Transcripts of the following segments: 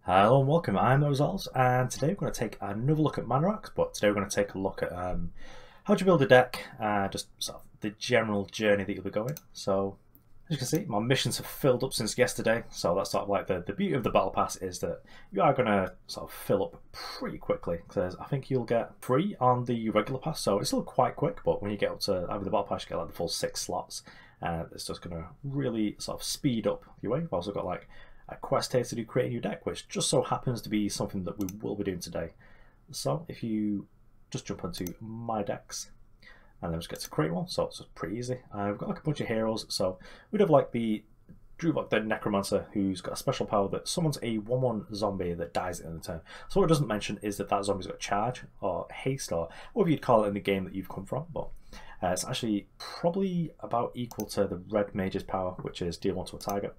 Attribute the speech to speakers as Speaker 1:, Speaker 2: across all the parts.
Speaker 1: Hello and welcome, I'm the Resolves, and today we're going to take another look at ManaRocks, but today we're going to take a look at how to build a deck, just sort of the general journey that you'll be going. So, as you can see, my missions have filled up since yesterday, so that's sort of like the beauty of the Battle Pass is that you are going to sort of fill up pretty quickly, because I think you'll get 3 on the regular pass, so it's still quite quick, but when you get up to over the Battle Pass, you get like the full 6 slots, it's just going to really sort of speed up your way. We've also got like a quest here to do create a new deck, which just so happens to be something that we will be doing today. So if you just jump onto my decks and then just get to create one, so it's pretty easy. We've got like a bunch of heroes, so we'd have like the Necromancer, who's got a special power that summons a 1/1 zombie that dies in the turn. So what it doesn't mention is that that zombie's got charge or haste or whatever you'd call it in the game that you've come from, but it's actually probably about equal to the red mage's power, which is deal 1 to a target.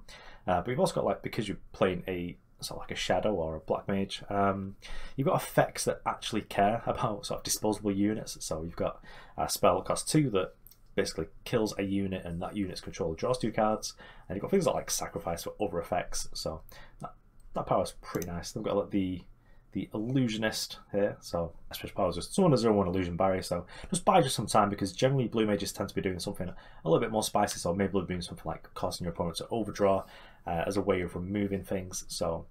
Speaker 1: But you've also got, like, because you're playing a sort of like a shadow or a black mage, you've got effects that actually care about sort of disposable units. So you've got a spell that costs 2 that basically kills a unit, and that unit's controller draws 2 cards, and you've got things like sacrifice for other effects. So that power's pretty nice. They've got like the illusionist here, so special power is just someone has 0/1 illusion barrier, so just buy some time, because generally blue mages tend to be doing something a little bit more spicy, so maybe they're doing something like causing your opponent to overdraw as a way of removing things. So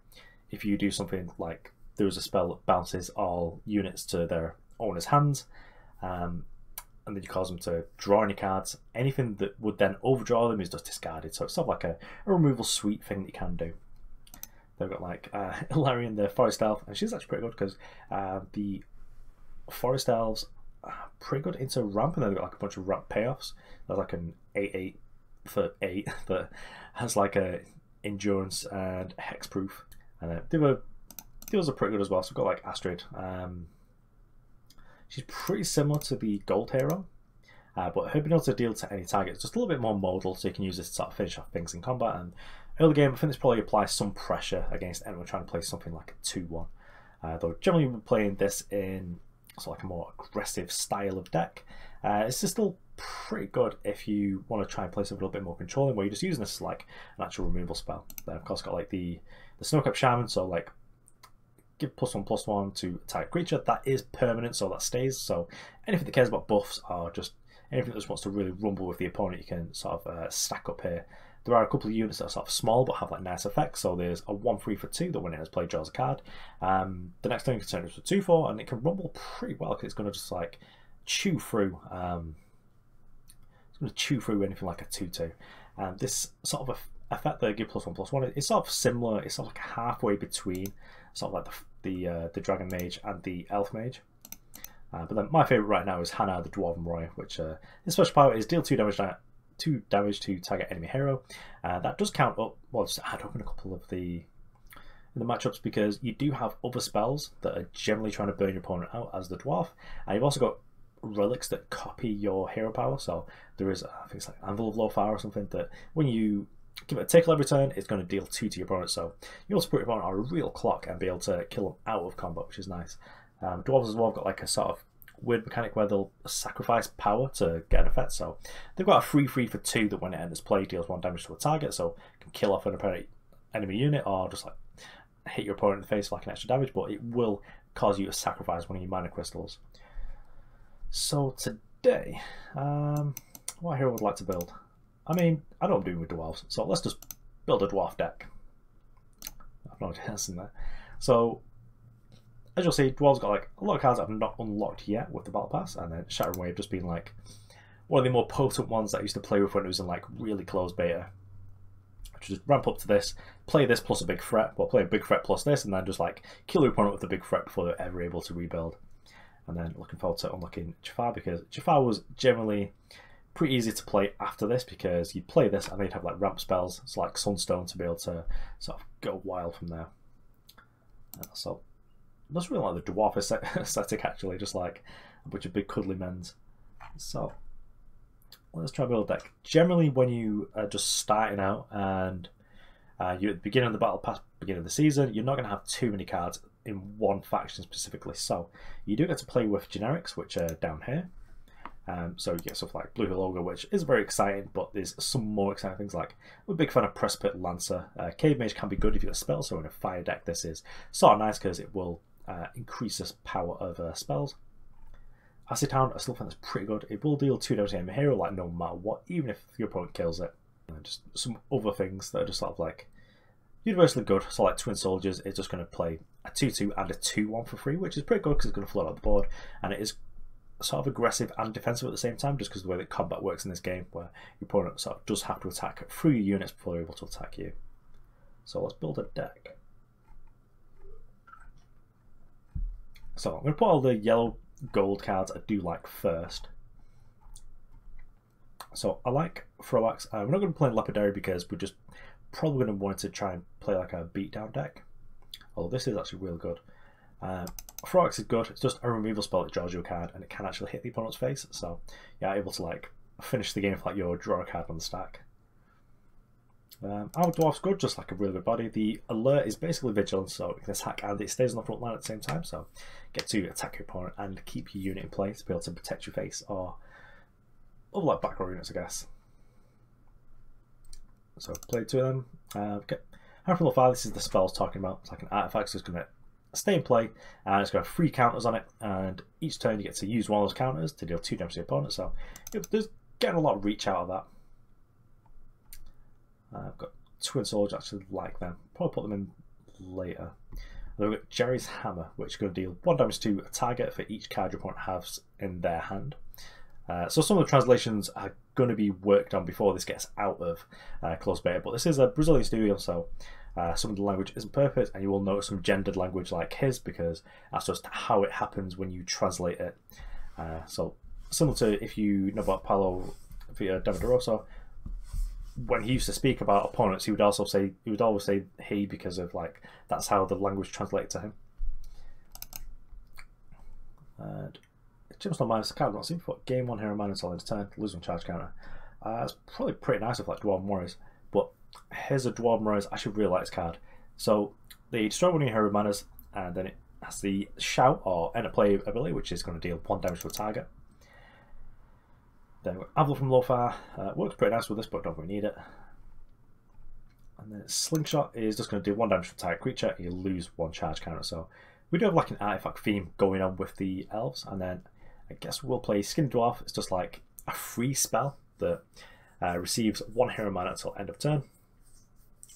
Speaker 1: if you do something like there's a spell that bounces all units to their owner's hands, and then you cause them to draw any cards, anything that would then overdraw them is just discarded. So it's sort of like a removal suite thing that you can do. They've got like Ilarion, the Forest Elf, and she's actually pretty good because the Forest Elves are pretty good into ramp, and they've got like a bunch of ramp payoffs. There's like an 8/8 for 8 that has like a endurance and hexproof, and the others are pretty good as well. So we've got like Astrid. She's pretty similar to the Gold Hero, but her being able to deal to any target is just a little bit more modal, so you can use this to sort of finish off things in combat. And early game, I think this probably applies some pressure against anyone trying to play something like a 2/1. Though generally we're playing this in sort of like a more aggressive style of deck. It's just still pretty good if you want to try and play something a little bit more controlling, where you're just using this as like an actual removal spell. Then of course got like the Snowcap Shaman, so like give +1/+1 to attack creature. That is permanent, so that stays. So anything that cares about buffs or just anything that just wants to really rumble with the opponent, you can sort of stack up here. There are a couple of units that are sort of small but have like nice effects. So there's a 1/3 for 2 that when it has played draws a card. The next thing you can turn is for 2/4, and it can rumble pretty well because it's going to just like chew through. It's going to chew through anything like a 2/2. And this sort of effect that give +1/+1 is sort of similar. It's sort of like halfway between sort of like the Dragon Mage and the Elf Mage. But then my favourite right now is Hannah the Dwarven Roy, which his special power is deal 2 damage to target enemy hero. That does count up, well, just add up in a couple of the matchups, because you do have other spells that are generally trying to burn your opponent out as the dwarf, and you've also got relics that copy your hero power. So there is, I think it's like Anvil of Lothar or something, that when you give it a tickle every turn, it's going to deal 2 to your opponent. So you also put your opponent on a real clock and be able to kill them out of combat, which is nice. Dwarves as well have got like a sort of weird mechanic where they'll sacrifice power to get an effect. So they've got a 3/3 for 2 that when it enters play deals 1 damage to a target, so it can kill off an enemy unit or just like hit your opponent in the face for like an extra damage, but it will cause you to sacrifice one of your mana crystals. So today, what hero would I like to build? I mean, I know what I'm doing with dwarves, so let's just build a dwarf deck. I've no idea in there. So as you'll see, dwarves got like a lot of cards that I've not unlocked yet with the Battle Pass, and then Shattering Wave just being like one of the more potent ones that I used to play with when it was in like really closed beta. Just ramp up to this, play this plus a big threat, well, play a big threat plus this, and then just like kill your opponent with the big threat before they're ever able to rebuild. And then looking forward to unlocking Jafar, because Jafar was generally pretty easy to play after this, because you'd play this and they'd have like ramp spells, it's like Sunstone, to be able to sort of go wild from there. So that's really like the dwarf aesthetic, actually, just like a bunch of big cuddly men's. So let's try to build a deck. Generally, when you are just starting out and you're at the beginning of the Battle Pass, beginning of the season, you're not going to have too many cards in one faction specifically. So you do get to play with generics, which are down here. So you get stuff like Blue Hill Ogre, which is very exciting, but there's some more exciting things like I'm a big fan of Precipice Lancer. Cave Mage can be good if you've got spells, so in a fire deck this is sort of nice because it will increase the power of spells. Acid Hound, I still think that's pretty good. It will deal 2 damage to a hero like no matter what, even if your opponent kills it. And just some other things that are just sort of like universally good. So like Twin Soldiers is just going to play a 2/2 and a 2/1 for free, which is pretty good because it's going to float out the board, and it is sort of aggressive and defensive at the same time, just because of the way that combat works in this game, where your opponent sort of does have to attack through your units before they're able to attack you. So let's build a deck. So I'm going to put all the yellow gold cards I do like first. So I like Throwbacks. We're not going to play Lapidary because we're just probably going to want to try and play like a beatdown deck. Although this is actually real good. Throwbacks is good. It's just a removal spell that draws you a card, and it can actually hit the opponent's face. So you're able to like finish the game with like your draw a card on the stack. Our Dwarf's good, just like a really good body. The alert is basically vigilance, so you can attack and it stays on the front line at the same time. So get to attack your opponent and keep your unit in place to be able to protect your face or other like back row units, I guess. So play 2 of them. Okay. Hand from the fire, this is the spell I was talking about. It's like an artifact, so it's going to stay in play, and it's got 3 counters on it, and each turn you get to use one of those counters to deal 2 damage to your opponent, so there's getting a lot of reach out of that. I've got Twin Soldiers, actually like them. Probably put them in later. Then we've got Jerry's Hammer, which is going to deal 1 damage to a target for each card your opponent has in their hand. So some of the translations are going to be worked on before this gets out of closed beta, but this is a Brazilian studio, so some of the language isn't perfect, and you will notice some gendered language like his, because that's just how it happens when you translate it. So similar to if you know about Paulo Via Davidarosa, when he used to speak about opponents, he would always say he, because of like that's how the language translated to him. And Jim's not minus the card, not seen before. Game 1 hero minus all in turn, lose 1 charge counter. It's probably pretty nice with like Dwarven Warriors, but here's a Dwarven Warriors. I should really like this card. So they destroy 1 of your hero manners, and then it has the shout or end of play ability, which is going to deal 1 damage to a target. Then Avil from Lofar, works pretty nice with this, but don't really need it. And then Slingshot is just going to do 1 damage to a target creature, and you lose 1 charge counter. So we do have like an artifact theme going on with the elves, and then I guess we'll play Skin Dwarf. It's just like a free spell that receives 1 hero mana until end of turn.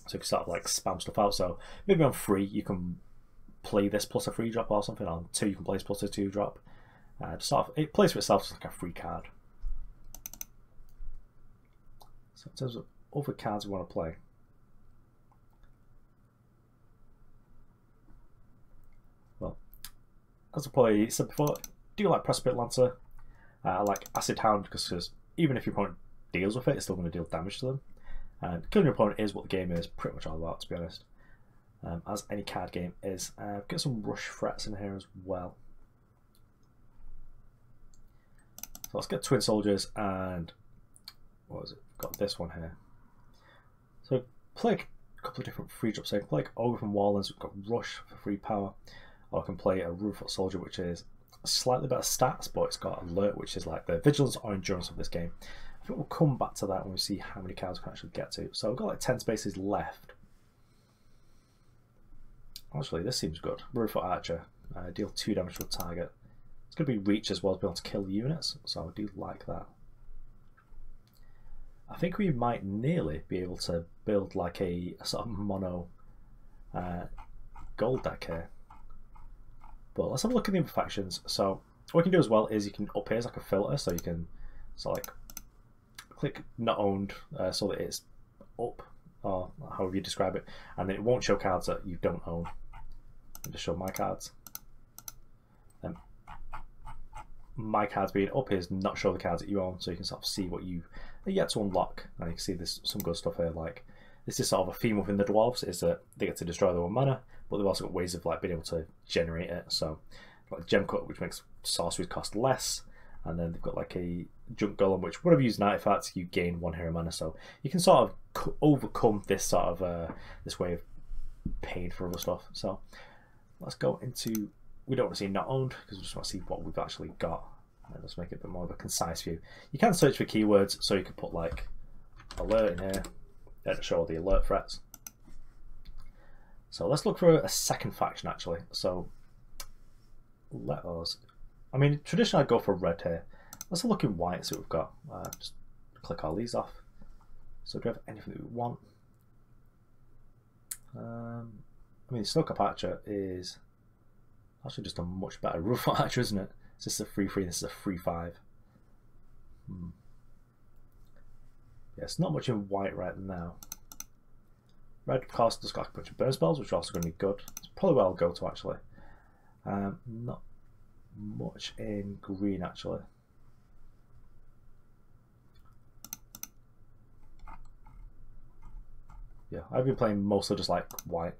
Speaker 1: So you can sort of like spam stuff out. So maybe on 3 you can play this plus a free drop or something. On 2 you can play this plus a 2 drop. Sort of, it plays for itself as like a free card. So in terms of other cards we want to play, well, as I probably said before, I do like Precipice Lancer. I like Acid Hound because even if your opponent deals with it, it's still going to deal damage to them. And killing your opponent is what the game is pretty much all about, to be honest. As any card game is. Get some rush threats in here as well. So let's get Twin Soldiers and what was it? Got this one here. So play a couple of different free drops. So I can play like Ogre from Warlands, we've got Rush for free power, or I can play a Rootfoot Soldier, which is slightly better stats, but it's got Alert, which is like the vigilance or endurance of this game. I think we'll come back to that when we see how many cards we can actually get to. So I've got like 10 spaces left. Actually, this seems good. Rootfoot Archer, deal 2 damage to a target. It's going to be reach as well as being able to kill units, so I do like that. I think we might nearly be able to build like a sort of mono gold deck here. But let's have a look at the imperfections. So what you can do as well is you can up here as like a filter, so you can sort of like click not owned so that it's up, or however you describe it, and then it won't show cards that you don't own. I'll just show my cards. My cards being up here is not show the cards that you own, so you can sort of see what you've yet to unlock. And you can see there's some good stuff here. Like this is sort of a theme within the dwarves, is that they get to destroy their own mana, but they've also got ways of like being able to generate it. So like Gem Cut, which makes sorceries cost less, and then they've got like a Junk Golem, which whenever you use an artifact, you gain 1 hero mana. So you can sort of overcome this sort of this way of paying for other stuff. So let's go into. We don't want to see not owned because we just want to see what we've actually got. And just make it a bit more of a concise view. You can search for keywords, so you can put like alert in here, to show all the alert threats. So let's look for a second faction actually. So let us, I mean traditionally I'd go for red here. Let's look in white, see what we've got. Just click all these off. So do we have anything that we want? I mean, Snowcap Archer is actually just a much better roof archer, isn't it? It's just a 3-3, this is a 3-5. Yeah, it's not much in white right now. Red, of course, just got a bunch of burn spells, which are also going to be good. It's probably where I'll go to, actually. Not much in green, actually. Yeah, I've been playing mostly just like white,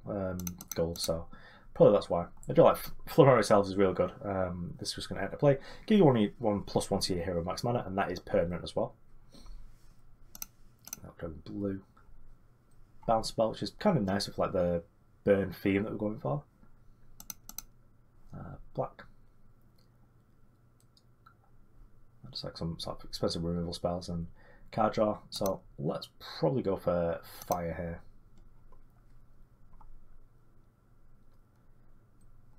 Speaker 1: gold, so probably that's why. I do like Flurry itself is real good. This was going to enter play. Give you one +1 to your hero max mana, and that is permanent as well. I'll go blue. Bounce spell, which is kind of nice with like the burn theme that we're going for. Black. Just like some sort of expensive removal spells and card draw, so let's probably go for fire here.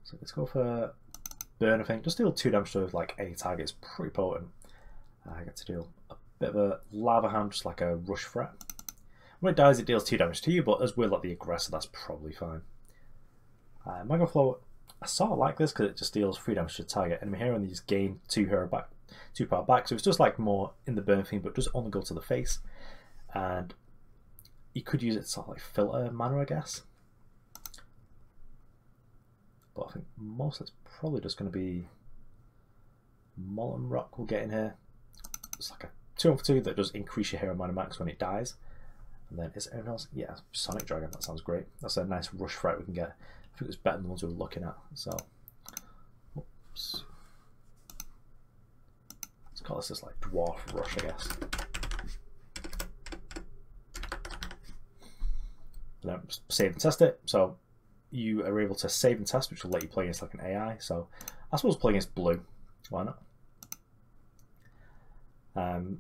Speaker 1: So let's go for burn, I think. Just deal 2 damage to like any target, it's pretty potent. I get to deal a bit of a lava hand, just like a rush threat. When it dies, it deals 2 damage to you, but as we're like the aggressor, that's probably fine. Mega Flow, I sort of like this because it just deals 3 damage to the target enemy hero, and these gain 2 power back, so it's just like more in the burn theme, but just only go to the face. And you could use it to sort of like filter mana, I guess. But I think most of it's probably just going to be ManaRocks we'll get in here. It's like a 2-for-2 that does increase your hero mana max when it dies. And then is there anything else? Yeah, Sonic Dragon, that sounds great. That's a nice rush threat we can get. I think it's better than the ones we were looking at. So, oops. Let's call this like dwarf rush, I guess. Then save and test it. So you are able to save and test, which will let you play against like an AI. So I suppose play against blue. Why not? You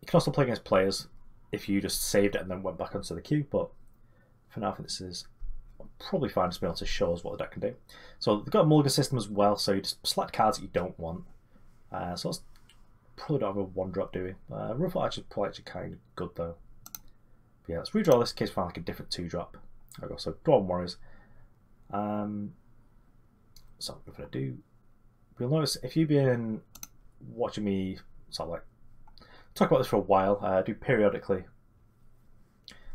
Speaker 1: can also play against players if you just saved it and then went back onto the queue. But for now, I think this is probably fine to be able to show us what the deck can do. So they've got a mulligan system as well. So you just select cards that you don't want. So let's probably don't have a 1-drop, do we? Ruffle actually probably kind of good though. But yeah, let's redraw this in case we find like a different 2-drop. There we go. So Dwarven Warriors. So what we're gonna do. You'll notice if you've been watching me sort of like talk about this for a while, I do periodically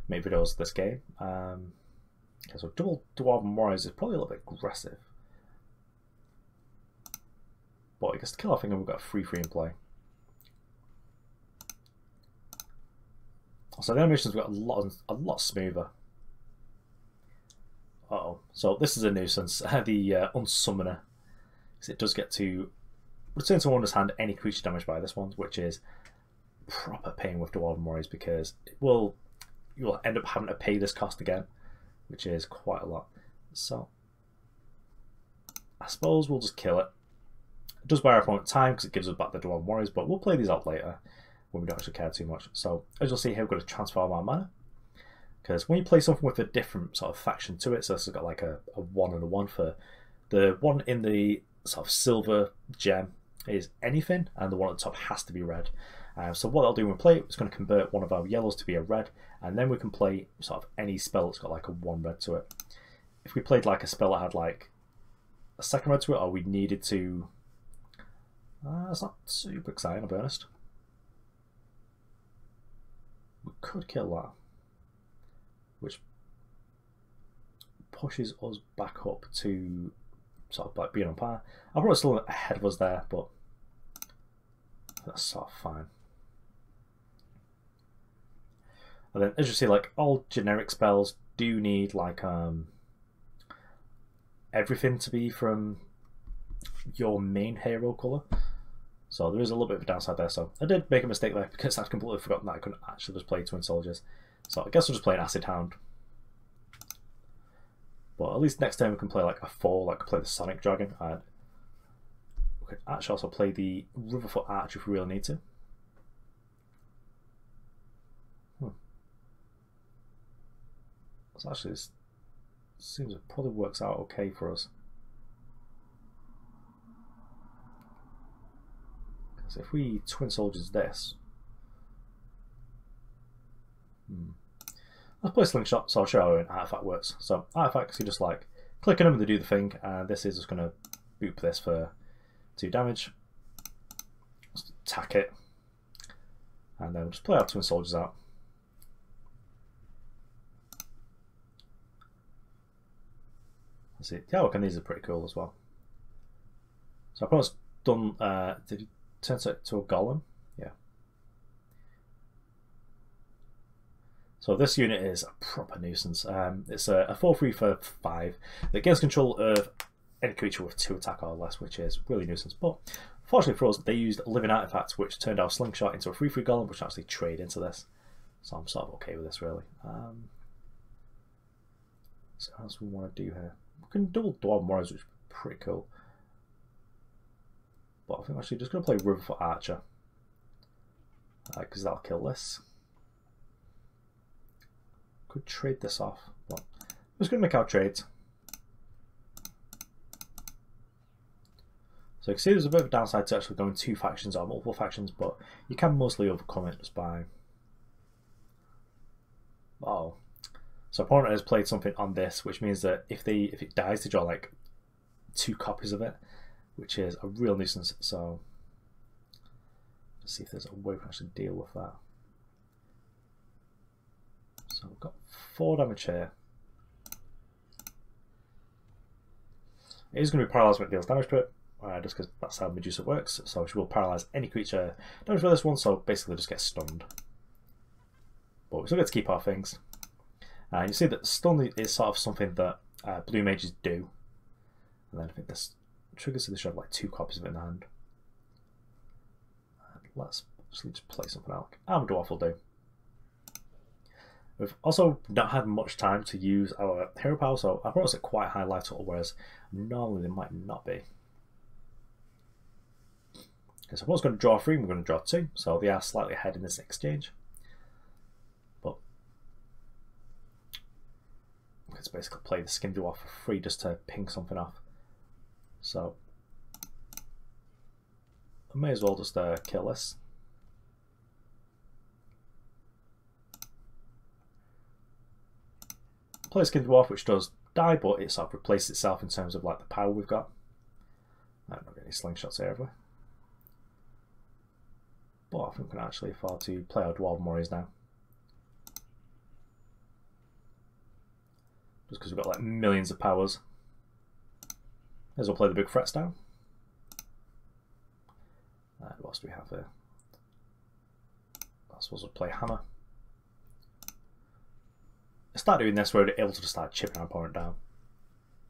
Speaker 1: make videos of this game. Okay, so double Dwarven Warriors is probably a little bit aggressive. But I guess to kill off, I think we've got a 3-3 in play. So the animations got a lot smoother. Uh-oh. So this is a nuisance. The Unsummoner. Because it does get to return to owner's hand any creature damaged by this one, which is proper pain with Dwarven Warriors because you'll end up having to pay this cost again, which is quite a lot. So I suppose we'll just kill it. It does buy our opponent time because it gives us back the Dwarven Warriors, but we'll play these out later when we don't actually care too much. So as you'll see here, we've got to transform our mana. Because when you play something with a different sort of faction to it, so this has got like a 1 and a 1 for the one in the sort of silver gem is anything, and the one at the top has to be red. So what I'll do when we play it, it's going to convert one of our yellows to be a red, and then we can play sort of any spell that's got like a 1 red to it. If we played like a spell that had like a 2nd red to it, or we needed to... that's not super exciting, I'll be honest. We could kill that, which pushes us back up to sort of like being on par. I'm probably still ahead of us there, but that's sort of fine. And then as you see, like all generic spells do need like everything to be from your main hero colour. So there is a little bit of a downside there. So I did make a mistake there because I've completely forgotten that I couldn't actually just play Twin Soldiers. So I guess we'll just play an Acid Hound. But at least next time we can play like a 4, like play the Sonic Dragon. And We could actually also play the Riverfoot Arch if we really need to. So actually, this seems it probably works out okay for us. Because if we twin soldiers this, let's play Slingshot, so I'll show how an artifact works. So artifacts, you just like click on them and they do the thing, and this is just going to boop this for 2 damage. Just attack it, and then we'll just play our twin soldiers out. Let's see. Yeah, look, and these are pretty cool as well. So I've almost done. Did you turn it to a golem? Yeah. So this unit is a proper nuisance. It's a 4/3 for 5 that gains control of any creature with 2 attack or less, which is really nuisance. But fortunately for us, they used living artifacts, which turned our slingshot into a 3/3 golem, which actually trade into this. So I'm sort of okay with this, really. So what else we want to do here? We can double dwarf warriors, which is pretty cool. But I think I'm actually just going to play Riverfoot Archer, because that'll kill this. Could trade this off, but I'm just going to make our trades. So you can see there's a bit of a downside to actually going 2 factions or multiple factions, but you can mostly overcome it just by... Oh. So opponent has played something on this, which means that if it dies, they draw like 2 copies of it, which is a real nuisance. So let's see if there's a way we can actually deal with that. So we've got 4 damage here. It is going to be paralysed when it deals damage to it, just because that's how Medusa works. So she will paralyse any creature damage by this one, so basically just get stunned. But we still get to keep our things. And you see that stun is sort of something that blue mages do. And then I think this triggers, so they should have like 2 copies of it in the hand. And let's actually just play something out. Armor Dwarf will do. We've also not had much time to use our hero power, so I brought us at quite a high life total, whereas normally they might not be. Okay, so I was going to draw 3, we're going to draw 2, so they are slightly ahead in this exchange. But let's basically play the Skim Dwarf for free just to ping something off. So I may as well just kill this. Play Skin Dwarf, which does die, but it sort of replaces itself in terms of like the power we've got. I don't get any slingshots here, have we? But I think we can actually afford to play our Dwarven Warriors now. Just because we've got like millions of powers. May as well play the big threats down. What else do we have here? I suppose we'll play Hammer. I start doing this, we're able to just start chipping our opponent down.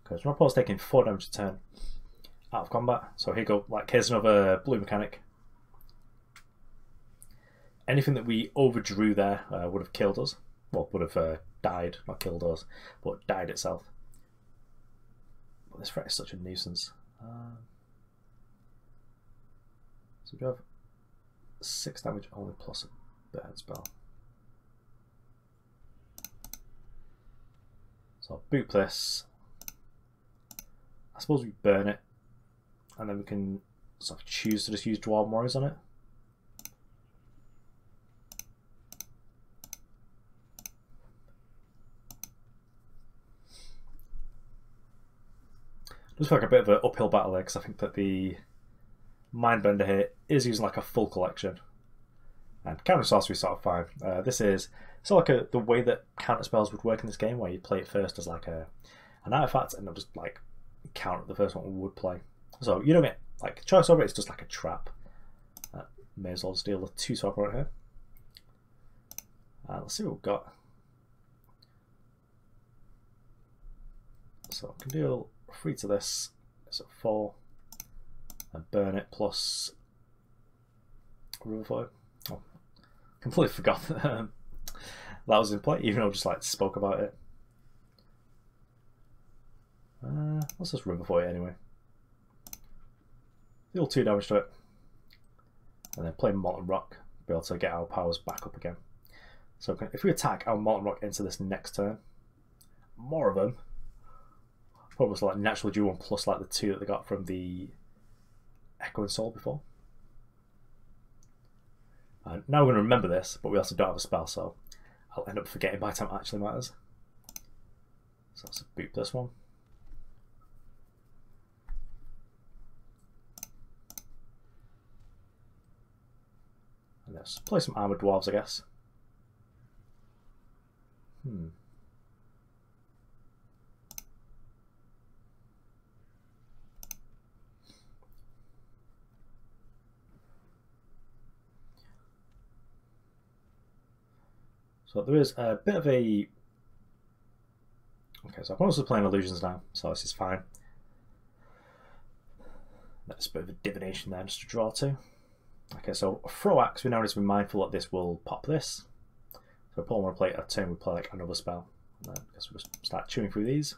Speaker 1: Because my opponent's taking 4 damage a turn out of combat. So here you go, like here's another blue mechanic. Anything that we overdrew there would have killed us. Well, would have died, not killed us, but died itself. But this threat is such a nuisance. So we have 6 damage only plus a burn spell. So I'll boot this. I suppose we burn it, and then we can sort of choose to just use Dwarven Warriors on it. Just like a bit of an uphill battle there, because I think that the Mindbender here is using like a full collection, and counter sorcery is sort of fine. This is sort of like the way that counter spells would work in this game, where you play it first as like an artifact, and it'll just like counter the first one we would play. So you don't get like choice over it; it's just like a trap. May as well steal the 2 swap right here. Let's see what we've got. So I can deal 3 to this. So 4, and burn it plus Riverfoot. Oh, completely forgot that was in play, even though I just like spoke about it. Let's just Riverfoot anyway. deal 2 damage to it, and then play Molten Rock, be able to get our powers back up again. So if we attack our Molten Rock into this next turn, more of them, probably like natural due 1 plus like the 2 that they got from the Echoing Soul before. And now we're going to remember this, but we also don't have a spell, so I'll end up forgetting by the time it actually matters. So let's boot this one. And let's play some Armored Dwarves, I guess. So there is a bit of a... Okay, so I'm also playing illusions now, so this is fine. That's a bit of a divination there just to draw to. Okay, so throw axe, we now need to be mindful that this will pop this. So if Paul want to play a turn, we play like another spell. And then I guess we'll just start chewing through these.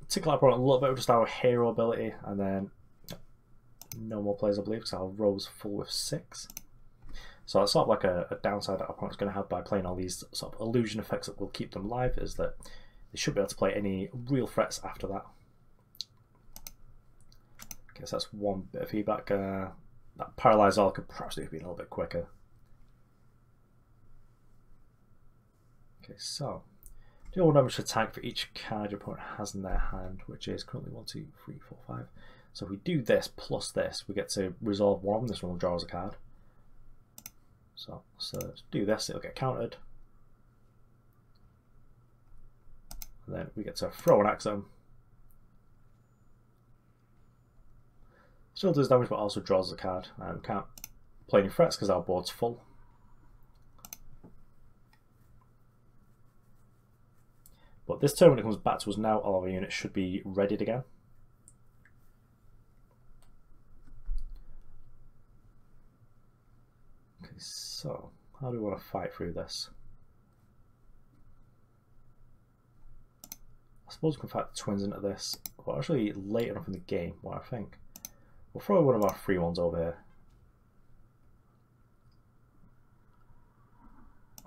Speaker 1: Tickle our opponent a little bit with just our hero ability, and then no more players, I believe, because our row's full with 6. So that's sort of like a downside that our opponent's going to have by playing all these sort of illusion effects that will keep them live, is that they should be able to play any real threats after that. Okay, so that's one bit of feedback. That Paralyze All could perhaps have been a little bit quicker. Okay, so deal 1 damage to attack for each card your opponent has in their hand, which is currently 1, 2, 3, 4, 5. So if we do this plus this, we get to resolve one of them. This one will draw us a card. So let's do this, it'll get countered. And then we get to throw an axe at them. Still does damage, but also draws a card. And we can't play any threats because our board's full. But this turn, when it comes back to us now, all of our units should be readied again. Okay, so how do we want to fight through this? I suppose we can fight the twins into this, but actually late enough in the game, what I think. We'll throw one of our free ones over here.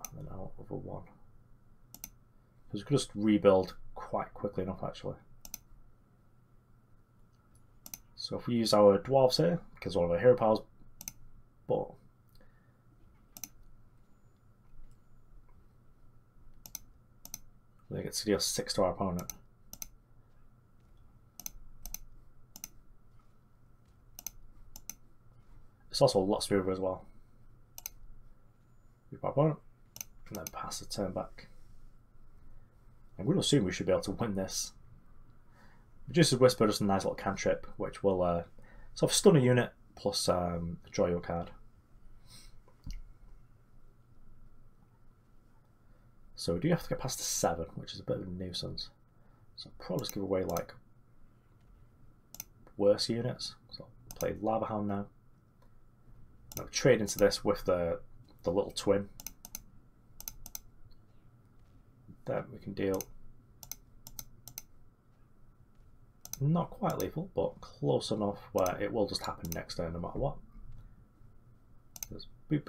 Speaker 1: And then our other one. Because we could just rebuild quite quickly enough, actually. So if we use our dwarves here, because one of our hero powers, but they get to deal 6 to our opponent. It's also a lot smoother as well. Beat our opponent, and then pass the turn back. I'm going to assume we should be able to win this. Reduces Whisper, just a nice little cantrip, which will sort of stun a unit plus draw your card. So we do have to get past the 7, which is a bit of a nuisance. So I'll probably just give away like worse units. So I'll play Lava Hound now. I'll trade into this with the little twin. Then we can deal not quite lethal, but close enough where it will just happen next turn no matter what. Just boop.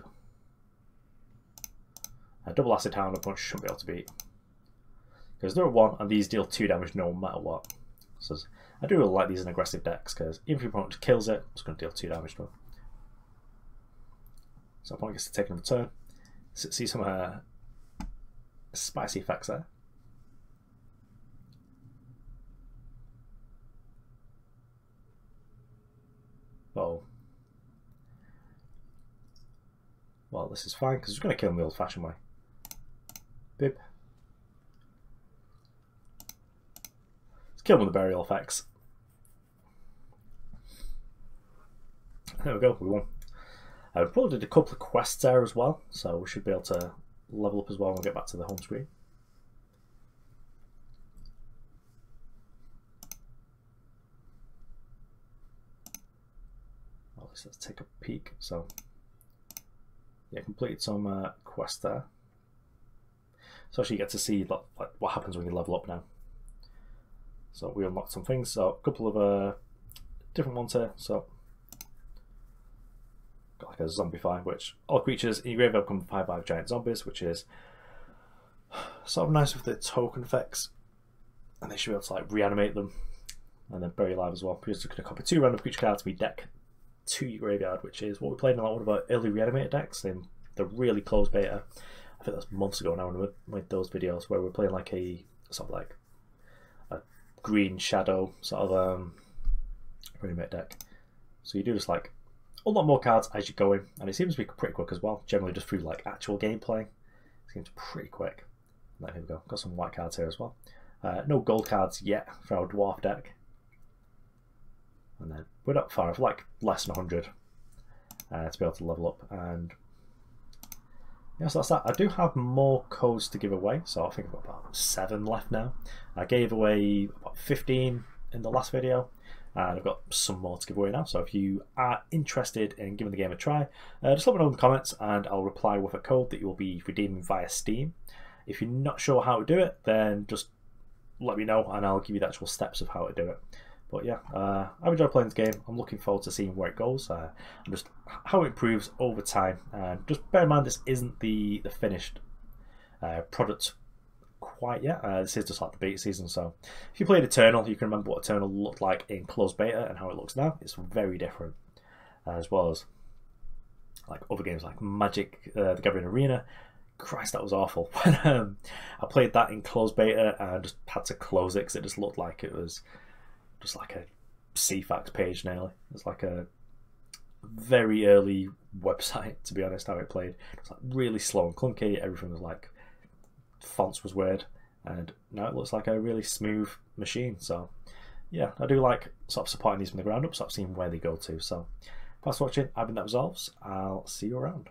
Speaker 1: A double acid hound opponent shouldn't be able to beat. Because they're at 1 and these deal 2 damage no matter what. So I do really like these in aggressive decks because even if your opponent kills it, it's going to deal 2 damage to it. So opponent gets to take another turn. See some spicy effects there. Oh. Well, this is fine because we're going to kill him the old-fashioned way. Bib. Let's kill him with the burial effects. There we go, we won. We probably did a couple of quests there as well, so we should be able to level up as well and get back to the home screen. Well, let's take a peek. So yeah, completed some quests there. So actually you get to see like what happens when you level up now. So we unlocked some things, so a couple of different ones here. So got like a zombie find, which all creatures in your graveyard become 5/5 giant zombies, which is sort of nice with the token effects, and they should be able to like reanimate them and then bury alive as well. We're just going to copy 2 random creature cards to be deck to your graveyard, which is what we played in like one of our early reanimated decks in the really closed beta. I think that's months ago now when we made those videos where we're playing like a sort of like a green shadow sort of reanimate deck. So you do just like a lot more cards as you go in, and it seems to be pretty quick as well. Generally, just through like actual gameplay, it seems pretty quick. And here we go. Got some white cards here as well. No gold cards yet for our dwarf deck. And then we're not far off, like less than 100 to be able to level up. And yeah, so that's that. I do have more codes to give away, so I think I've got about 7 left now. I gave away about 15 in the last video, and I've got some more to give away now. So if you are interested in giving the game a try, just let me know in the comments and I'll reply with a code that you will be redeeming via Steam. If you're not sure how to do it, then just let me know and I'll give you the actual steps of how to do it. But yeah, I've enjoyed playing this game. I'm looking forward to seeing where it goes and just how it improves over time. And just bear in mind, this isn't the finished product quite yet. This is just like the beta season. So if you played Eternal, you can remember what Eternal looked like in closed beta and how it looks now. It's very different, as well as like other games like Magic: The Gathering Arena. Christ, that was awful. When I played that in closed beta and just had to close it because it just looked like it was just like a CFAX page nearly. It was like a very early website, to be honest, how it played. It was like really slow and clunky. Everything was like, fonts was weird. And now it looks like a really smooth machine. So yeah, I do like sort of supporting these from the ground up, sort of seeing where they go to. So thanks for watching. I've been NetResolves. I'll see you around.